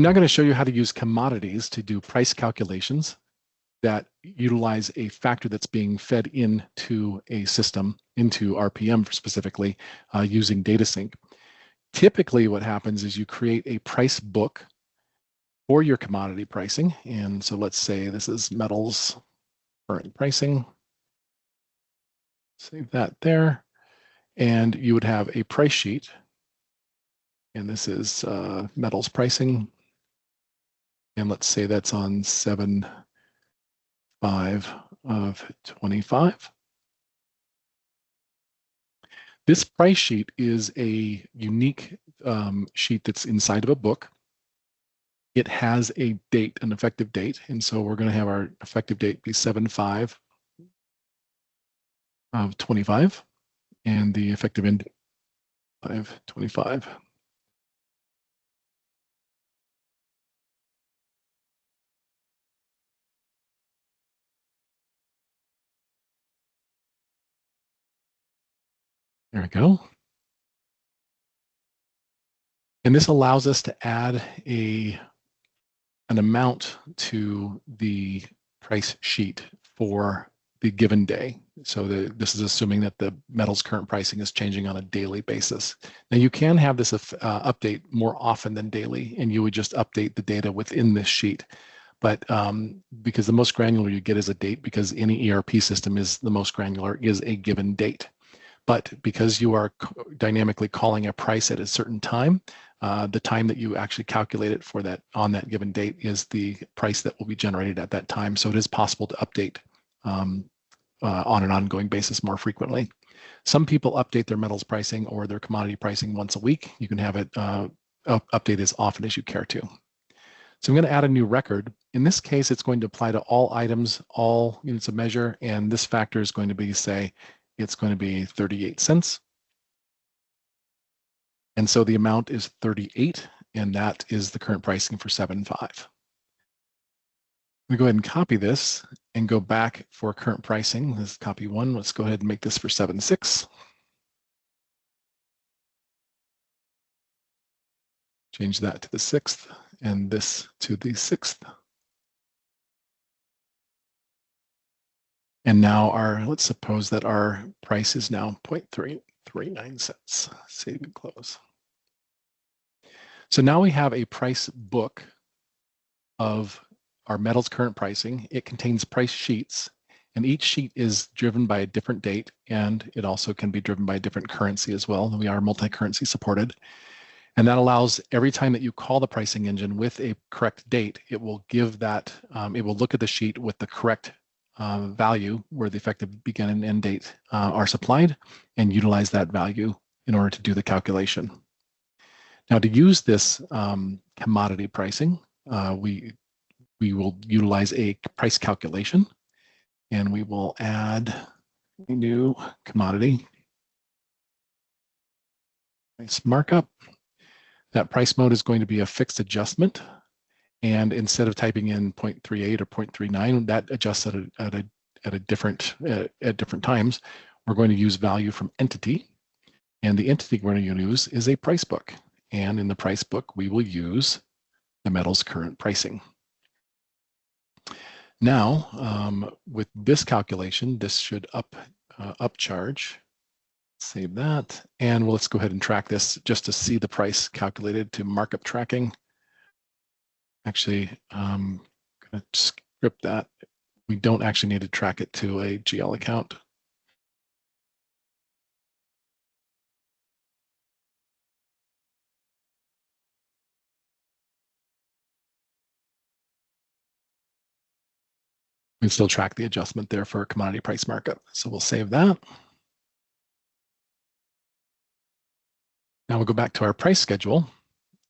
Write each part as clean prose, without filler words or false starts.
now going to show you how to use commodities to do price calculations that utilize a factor that's being fed into a system, into RPM specifically, using DataSync. Typically what happens is you create a price book for your commodity pricing. And so let's say this is metals current pricing. Save that there. And you would have a price sheet. And this is metals pricing. And let's say that's on 7/5 of 25. This price sheet is a unique sheet that's inside of a book. It has a date, an effective date. And so we're going to have our effective date be 7/5 of 25. And the effective end 5/25. There we go. And this allows us to add an amount to the price sheet for the given day. So this is assuming that the metals current pricing is changing on a daily basis. Now you can have this update more often than daily, and you would just update the data within this sheet. But because the most granular you get is a date, because any ERP system is the most granular is a given date. But because you are dynamically calling a price at a certain time, the time that you actually calculate it for that on that given date is the price that will be generated at that time. So it is possible to update on an ongoing basis more frequently. Some people update their metals pricing or their commodity pricing once a week. You can have it update as often as you care to. So I'm going to add a new record. In this case, it's going to apply to all items, all units of measure, and this factor is going to be, say, it's going to be 38 cents. And so the amount is 38, and that is the current pricing for 7/5. We go ahead and copy this and go back for current pricing. This is copy 1. Let's go ahead and make this for 7/6. Change that to the 6th and this to the 6th. And now let's suppose that our price is now 0.339 cents. Save and close. So now we have a price book of our metals current pricing. It contains price sheets, and each sheet is driven by a different date, and it also can be driven by a different currency as well. We are multi-currency supported. And that allows every time that you call the pricing engine with a correct date, it will give that, it will look at the sheet with the correct value where the effective begin and end date are supplied and utilize that value in order to do the calculation. Now to use this commodity pricing, we will utilize a price calculation, and we will add a new commodity price markup. That price mode is going to be a fixed adjustment. And instead of typing in 0.38 or 0.39, that adjusts at different times. We're going to use value from entity, and the entity we're going to use is a price book. And in the price book, we will use the metals current pricing. Now, with this calculation, this should upcharge. Save that, and let's go ahead and track this just to see the price calculated to markup tracking. Actually, I'm going to script that. We don't actually need to track it to a GL account. We can still track the adjustment there for commodity price markup. So we'll save that. Now we'll go back to our price schedule.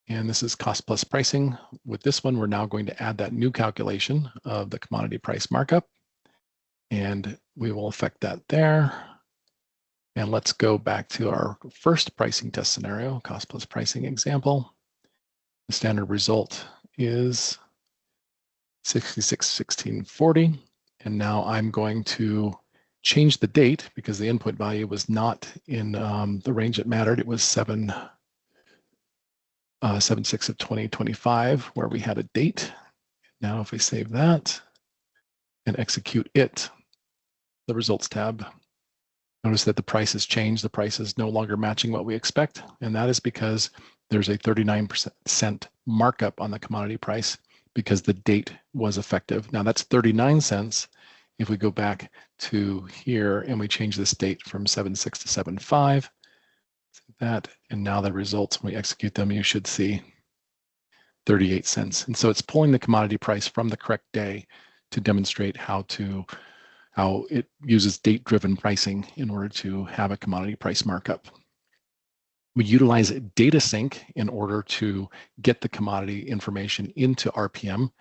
And this is cost plus pricing. With this one, we're now going to add that new calculation of the commodity price markup. And we will affect that there. And let's go back to our first pricing test scenario, cost plus pricing example. The standard result is 66.1640. And now I'm going to change the date because the input value was not in the range that mattered. It was 7/6 of 2025, where we had a date. Now, if we save that and execute it, the results tab, notice that the price has changed. The price is no longer matching what we expect, and that is because there's a 39% markup on the commodity price because the date was effective. Now that's 39 cents. If we go back to here and we change this date from 7/6 to 7/5, that, and now the results, when we execute them, you should see 38 cents. And so it's pulling the commodity price from the correct day to demonstrate how it uses date-driven pricing in order to have a commodity price markup. We utilize data sync in order to get the commodity information into RPM,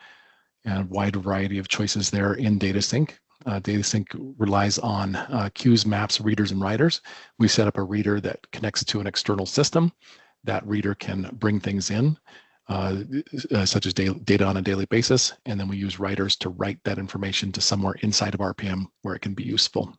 and a wide variety of choices there in data sync. Data sync relies on queues, maps, readers, and writers. We set up a reader that connects to an external system. That reader can bring things in, such as data on a daily basis, and then we use writers to write that information to somewhere inside of RPM where it can be useful.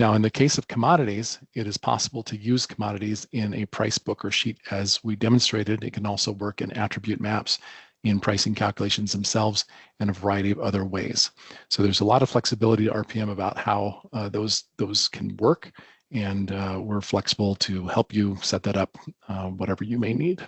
Now, in the case of commodities, it is possible to use commodities in a price book or sheet as we demonstrated. It can also work in attribute maps, in pricing calculations themselves, and a variety of other ways. So there's a lot of flexibility to RPM about how those can work, and we're flexible to help you set that up, whatever you may need.